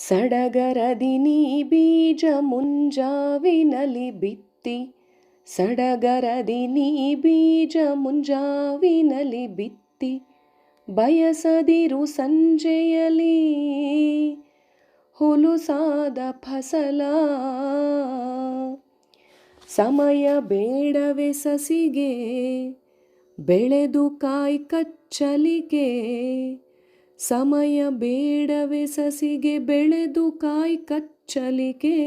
ಸಡಗರದಿ ನೀ ಬೀಜ ಮುಂಜಾವಿನಲಿ ಬಿತ್ತಿ, ಸಡಗರದಿ ನೀ ಬೀಜ ಮುಂಜಾವಿನಲಿ ಬಿತ್ತಿ, ಬಯಸದಿರು ಸಂಜೆಯಲಿ ಹುಲುಸಾದ ಫಸಲ. ಸಮಯ ಬೇಡವೆ ಸಸಿಗೆ ಬೆಳೆದು ಕಾಯಿ ಕಚ್ಚಲಿಗೆ, ಸಮಯ ಬೇಡವೆ ಸಸಿಗೆ ಬೆಳೆದು ಕಾಯಿ ಕಚ್ಚಲಿಗೆ.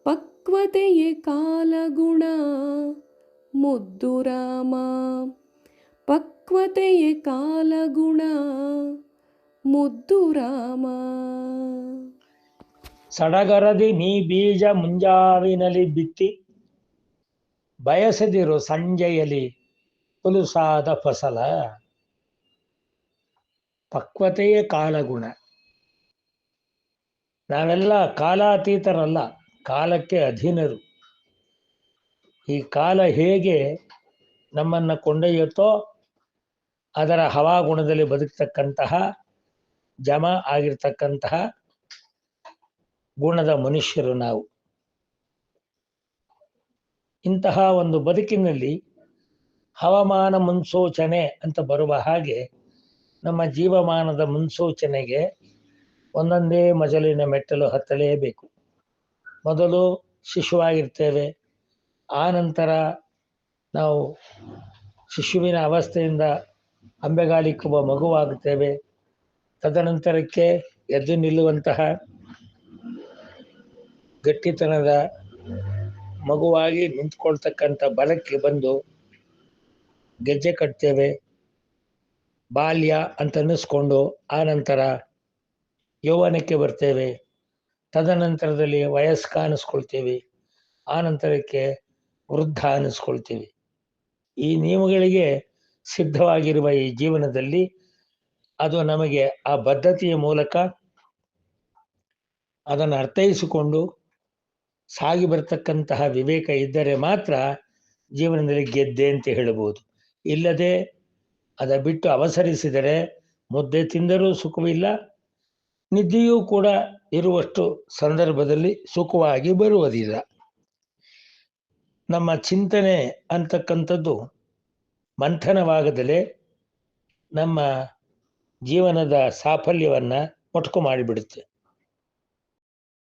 ಪಕ್ವತೆಯೇ ಕಾಲಗುಣ ಮುದ್ದು ರಾಮ, ಪಕ್ವತೆಯೇ ಕಾಲಗುಣ ಮುದ್ದು ರಾಮ. ಸಡಗರದಿ ನೀ ಬೀಜ ಮುಂಜಾವಿನಲಿ ಬಿತ್ತಿ, ಬಯಸದಿರು ಸಂಜೆಯಲಿ ಹುಲುಸಾದ ಫಸಲ. ಪಕ್ವತೆಯೇ ಕಾಲಗುಣ. ನಾವೆಲ್ಲ ಕಾಲಾತೀತರಲ್ಲ, ಕಾಲಕ್ಕೆ ಅಧೀನರು. ಈ ಕಾಲ ಹೇಗೆ ನಮ್ಮನ್ನು ಕೊಂಡೊಯ್ಯುತ್ತೋ ಅದರ ಹವಾಗುಣದಲ್ಲಿ ಬದುಕ್ತಕ್ಕಂತಹ, ಜಮ ಆಗಿರ್ತಕ್ಕಂತಹ ಗುಣದ ಮನುಷ್ಯರು ನಾವು. ಇಂತಹ ಒಂದು ಬದುಕಿನಲ್ಲಿ ಹವಾಮಾನ ಮುನ್ಸೂಚನೆ ಅಂತ ಬರುವ ಹಾಗೆ ನಮ್ಮ ಜೀವಮಾನದ ಮುನ್ಸೂಚನೆಗೆ ಒಂದೊಂದೇ ಮಜಲಿನ ಮೆಟ್ಟಲು ಹತ್ತಲೇಬೇಕು. ಮೊದಲು ಶಿಶುವಾಗಿರ್ತೇವೆ, ಆ ನಂತರ ನಾವು ಶಿಶುವಿನ ಅವಸ್ಥೆಯಿಂದ ಅಂಬೆಗಾಲಿಕ್ಕುವ ಮಗುವಾಗುತ್ತೇವೆ. ತದನಂತರಕ್ಕೆ ಎದ್ದು ನಿಲ್ಲುವಂತಹ ಗಟ್ಟಿತನದ ಮಗುವಾಗಿ ನಿಂತ್ಕೊಳ್ತಕ್ಕಂಥ ಬಲಕ್ಕೆ ಬಂದು ಗೆಜ್ಜೆ ಕಟ್ತೇವೆ. ಬಾಲ್ಯ ಅಂತ ಅನ್ನಿಸ್ಕೊಂಡು ಆ ನಂತರ ಯೌವನಕ್ಕೆ ಬರ್ತೇವೆ. ತದನಂತರದಲ್ಲಿ ವಯಸ್ಕ ಅನ್ನಿಸ್ಕೊಳ್ತೇವೆ. ಆ ನಂತರಕ್ಕೆ ವೃದ್ಧ ಅನ್ನಿಸ್ಕೊಳ್ತೀವಿ. ಈ ನಿಯಮಗಳಿಗೆ ಸಿದ್ಧವಾಗಿರುವ ಈ ಜೀವನದಲ್ಲಿ ಅದು ನಮಗೆ ಆ ಬದ್ಧತೆಯ ಮೂಲಕ ಅದನ್ನು ಅರ್ಥೈಸಿಕೊಂಡು ಸಾಗಿ ಬರ್ತಕ್ಕಂತಹ ವಿವೇಕ ಇದ್ದರೆ ಮಾತ್ರ ಜೀವನದಲ್ಲಿ ಗೆದ್ದೆ ಅಂತ ಹೇಳಬಹುದು. ಇಲ್ಲದೆ ಅದ ಬಿಟ್ಟು ಅವಸರಿಸಿದರೆ ಮುದ್ದೆ ತಿಂದರೂ ಸುಖವಿಲ್ಲ, ನಿದ್ದೆಯೂ ಕೂಡ ಇರುವಷ್ಟು ಸಂದರ್ಭದಲ್ಲಿ ಸುಖವಾಗಿ ಬರುವುದಿಲ್ಲ. ನಮ್ಮ ಚಿಂತನೆ ಅಂತಕ್ಕಂಥದ್ದು ಮಂಥನವಾಗದಲೇ ನಮ್ಮ ಜೀವನದ ಸಾಫಲ್ಯವನ್ನು ಮೊಟಕು ಮಾಡಿಬಿಡುತ್ತೆ.